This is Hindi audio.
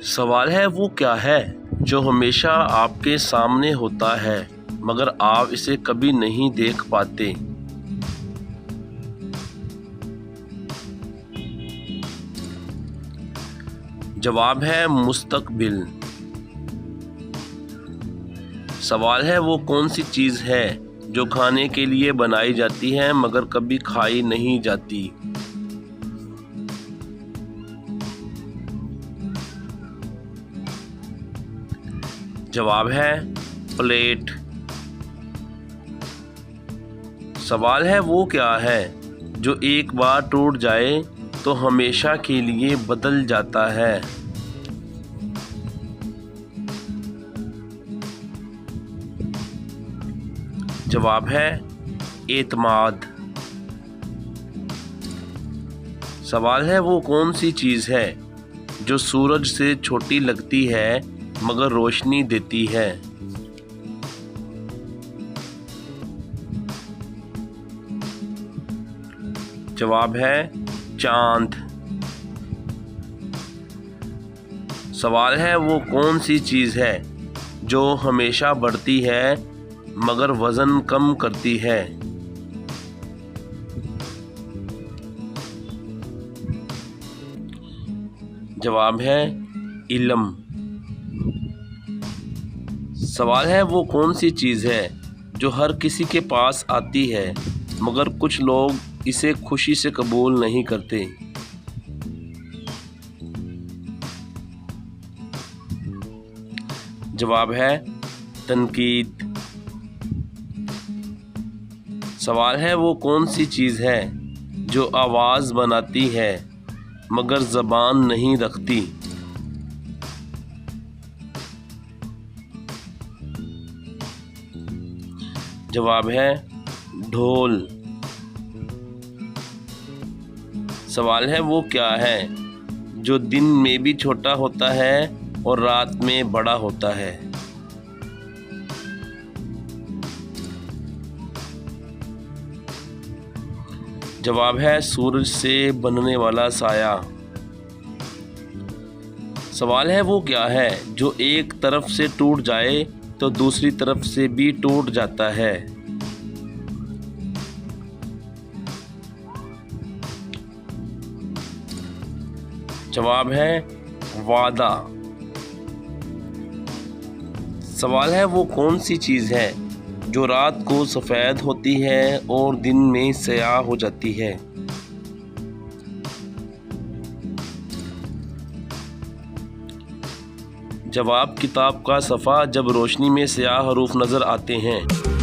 सवाल है वो क्या है जो हमेशा आपके सामने होता है मगर आप इसे कभी नहीं देख पाते। जवाब है मुस्तकबिल। सवाल है वो कौन सी चीज़ है जो खाने के लिए बनाई जाती है मगर कभी खाई नहीं जाती। जवाब है प्लेट। सवाल है वो क्या है जो एक बार टूट जाए तो हमेशा के लिए बदल जाता है। जवाब है एतमाद। सवाल है वो कौन सी चीज़ है जो सूरज से छोटी लगती है मगर रोशनी देती है। जवाब है चांद। सवाल है वो कौन सी चीज़ है जो हमेशा बढ़ती है मगर वज़न कम करती है। जवाब है इल्म। सवाल है वो कौन सी चीज़ है जो हर किसी के पास आती है मगर कुछ लोग इसे खुशी से कबूल नहीं करते। जवाब है तनकीद। सवाल है वो कौन सी चीज़ है जो आवाज़ बनाती है मगर ज़बान नहीं रखती। जवाब है ढोल। सवाल है वो क्या है जो दिन में भी छोटा होता है और रात में बड़ा होता है। जवाब है सूरज से बनने वाला साया। सवाल है वो क्या है जो एक तरफ से टूट जाए तो दूसरी तरफ से भी टूट जाता है। जवाब है वादा। सवाल है वो कौन सी चीज़ है जो रात को सफ़ेद होती है और दिन में स्याह हो जाती है। जवाब किताब का सफ़ा जब रोशनी में स्याह हरूफ नज़र आते हैं।